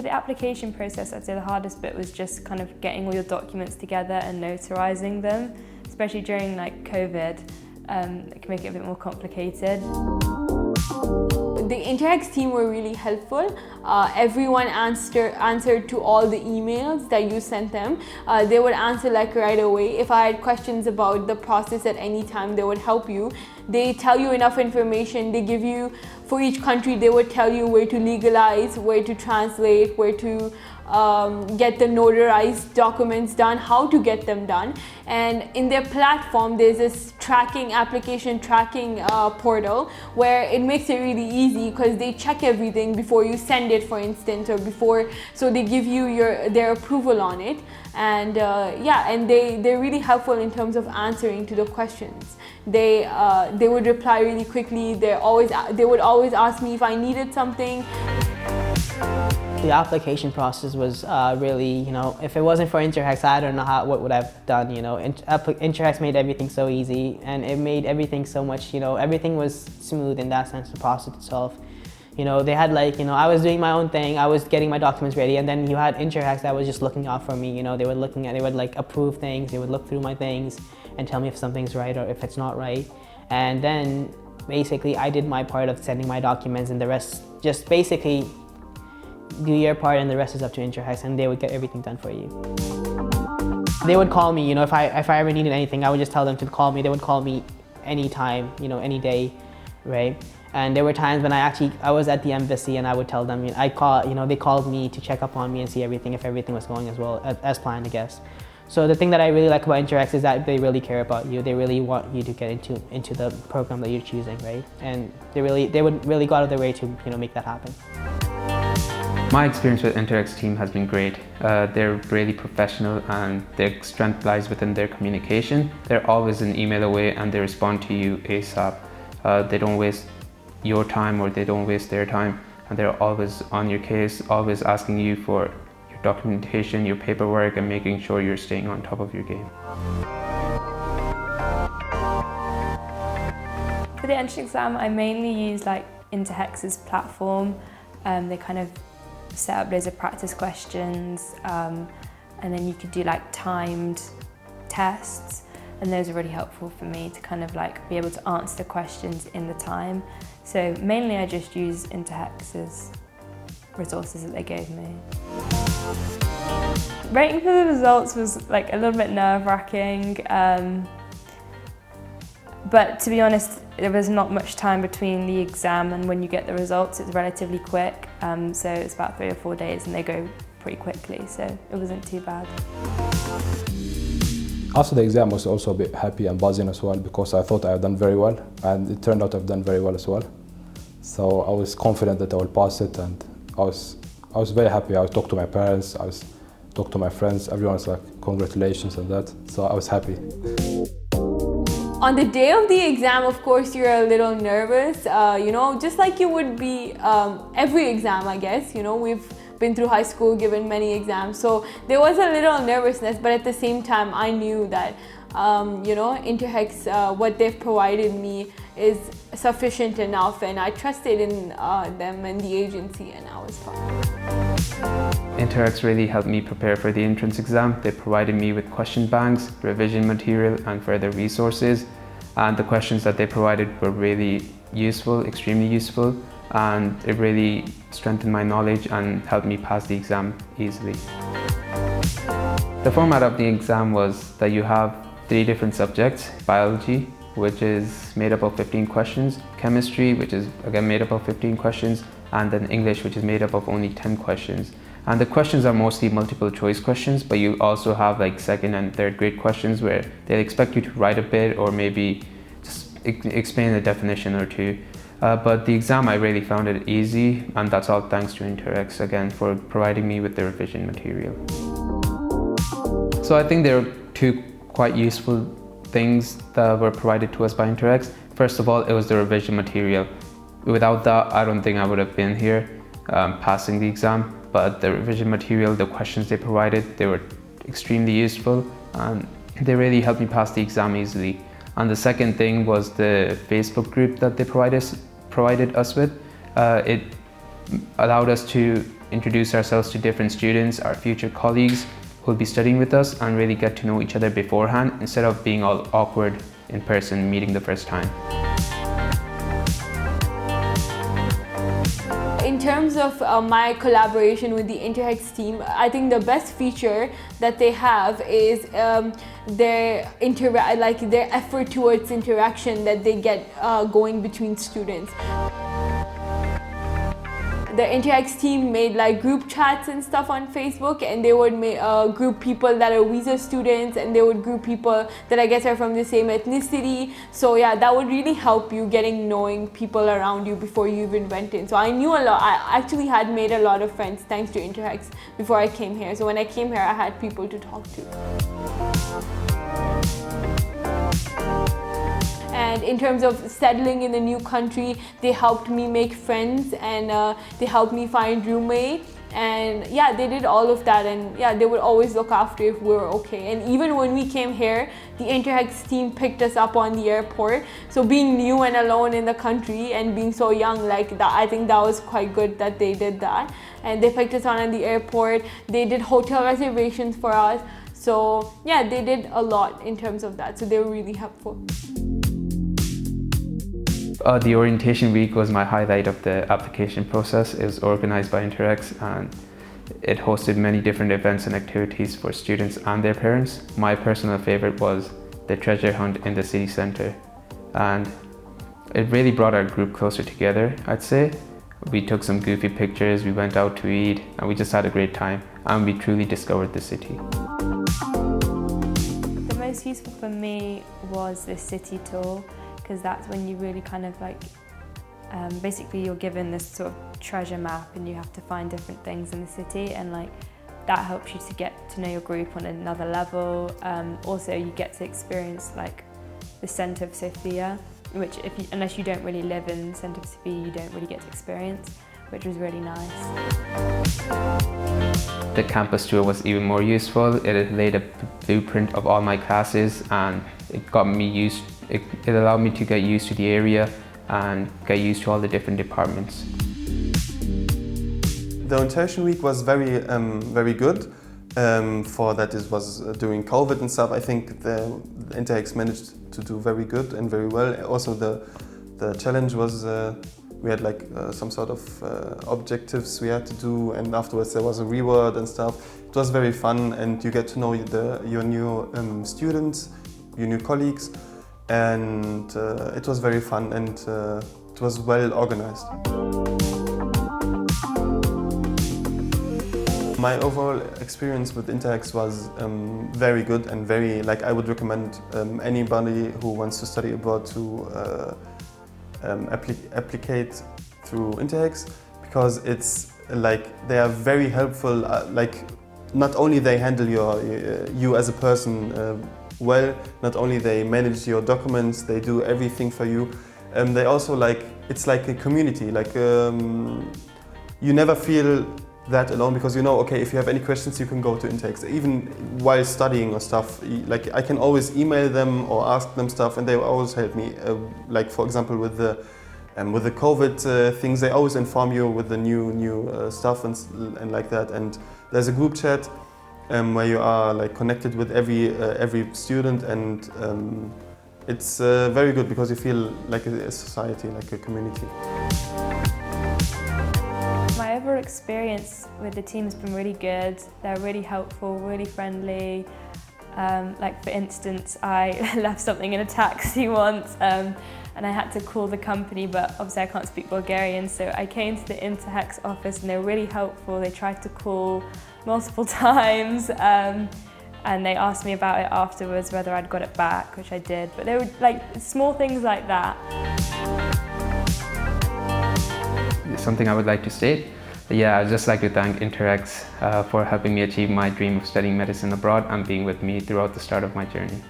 For the application process, I'd say the hardest bit was just kind of getting all your documents together and notarizing them, especially during like COVID. It can make it a bit more complicated. The Interhex team were really helpful. Everyone answered to all the emails that you sent them. They would answer like right away. If I had questions about the process at any time, they would help you. They tell you enough information. They give you, for each country, they would tell you where to legalize, where to translate, where to get the notarized documents done, how to get them done. And in their platform, there's this application tracking portal where it makes it really easy because they check everything before you send it, for instance, or before, so they give you their approval on it. And and they're really helpful in terms of answering to the questions. They would reply really quickly. They would always ask me if I needed something. The application process was really, if it wasn't for Interhex, I don't know what would I've done, Interhex made everything so easy, and it made everything so much, everything was smooth in that sense, the process itself. They had I was doing my own thing, I was getting my documents ready, and then you had Interhex that was just looking out for me, they would approve things, they would look through my things and tell me if something's right or if it's not right. And then basically I did my part of sending my documents, and the rest just basically do your part, and the rest is up to Interhex, and they would get everything done for you. They would call me, if I ever needed anything, I would just tell them to call me. They would call me anytime, any day, right? And there were times when I was at the embassy, and I would tell them, they called me to check up on me and see if everything was going as well as planned, I guess. So the thing that I really like about Interhex is that they really care about you. They really want you to get into the program that you're choosing, right? And they would really go out of their way to make that happen. My experience with Interhex team has been great. They're really professional, and their strength lies within their communication. They're always an email away, and they respond to you ASAP. They don't waste your time, or they don't waste their time, and they're always on your case, always asking you for your documentation, your paperwork, and making sure you're staying on top of your game. For the entrance exam, I mainly use Interhex's platform. They kind of set up loads of practice questions, and then you could do timed tests, and those are really helpful for me to kind of be able to answer the questions in the time. So mainly I just use Interhex's resources that they gave me. Waiting for the results was a little bit nerve-wracking, but to be honest, there was not much time between the exam and when you get the results. It's relatively quick, so it's about 3 or 4 days, and they go pretty quickly, so it wasn't too bad. After the exam, I was also a bit happy and buzzing as well, because I thought I had done very well, and it turned out I've done very well as well. So I was confident that I will pass it, and I was very happy. I talked to my parents, I talked to my friends, everyone was like, congratulations and that, so I was happy. On the day of the exam, of course, you're a little nervous, just like you would be every exam, I guess. We've been through high school, given many exams, so there was a little nervousness, but at the same time, I knew that, Interhex, what they've provided me is sufficient enough, and I trusted in them and the agency, and I was fine. Interhex really helped me prepare for the entrance exam. They provided me with question banks, revision material, and further resources. And the questions that they provided were really useful, extremely useful, and it really strengthened my knowledge and helped me pass the exam easily. The format of the exam was that you have 3 different subjects: biology, which is made up of 15 questions, chemistry, which is again made up of 15 questions, and then English, which is made up of only 10 questions. And the questions are mostly multiple choice questions, but you also have 2nd and 3rd grade questions where they expect you to write a bit or maybe just explain a definition or two. But the exam, I really found it easy, and that's all thanks to Interhex again for providing me with the revision material. So I think there are 2 quite useful things that were provided to us by Interhex. First of all, it was the revision material. Without that, I don't think I would have been here passing the exam. But the revision material, the questions they provided, they were extremely useful, and they really helped me pass the exam easily. And the second thing was the Facebook group that they provided us with. It allowed us to introduce ourselves to different students, our future colleagues who will be studying with us, and really get to know each other beforehand instead of being all awkward in person meeting the first time. In terms of my collaboration with the Interhex team, I think the best feature that they have is their effort towards interaction that they get going between students. The Interhex team made like group chats and stuff on Facebook, and they would group people that are visa students, and they would group people that I guess are from the same ethnicity. So yeah, that would really help you knowing people around you before you even went in. So I knew a lot. I actually had made a lot of friends thanks to Interhex before I came here. So when I came here, I had people to talk to. And in terms of settling in the new country, they helped me make friends, and they helped me find roommates. And yeah, they did all of that, and yeah, they would always look after if we were okay. And even when we came here, the Interhex team picked us up on the airport. So being new and alone in the country and being so young like that, I think that was quite good that they did that. And they picked us on at the airport. They did hotel reservations for us. So yeah, they did a lot in terms of that. So they were really helpful. The orientation week was my highlight of the application process. It was organized by Interhex, and it hosted many different events and activities for students and their parents. My personal favorite was the treasure hunt in the city centre, and it really brought our group closer together, I'd say. We took some goofy pictures, we went out to eat, and we just had a great time, and we truly discovered the city. The most useful for me was the city tour, because that's when you really kind of like, basically you're given this sort of treasure map and you have to find different things in the city, and like that helps you to get to know your group on another level. Also you get to experience like the centre of Sofia, which unless you don't really live in the centre of Sofia, you don't really get to experience, which was really nice. The campus tour was even more useful. It laid a blueprint of all my classes, and it allowed me to get used to the area and get used to all the different departments. The orientation week was very good. For that it was during COVID and stuff. I think the Interhex managed to do very good and very well. Also the challenge was we had like some sort of objectives we had to do, and afterwards there was a reward and stuff. It was very fun, and you get to know your new students, your new colleagues, and it was very fun, and it was well organized. My overall experience with Interhex was very good and very, like, I would recommend anybody who wants to study abroad to applicate through Interhex, because it's like they are very helpful. Like, not only they handle you as a person well, not only they manage your documents, they do everything for you. They also, like, it's like a community. Like you never feel that alone, because you know, okay, if you have any questions, you can go to Interhex. Even while studying or stuff, like I can always email them or ask them stuff, and they always help me. Like, for example, with the COVID things, they always inform you with the new stuff and like that. And there's a group chat where you are like connected with every student, and it's very good because you feel like a society, like a community. My overall experience with the team has been really good. They're really helpful, really friendly. Like, for instance, I left something in a taxi once and I had to call the company, but obviously I can't speak Bulgarian, so I came to the Interhex office and they were really helpful. They tried to call multiple times and they asked me about it afterwards, whether I'd got it back, which I did. But they were like small things like that. Something I would like to state. Yeah, I'd just like to thank Interhex for helping me achieve my dream of studying medicine abroad and being with me throughout the start of my journey.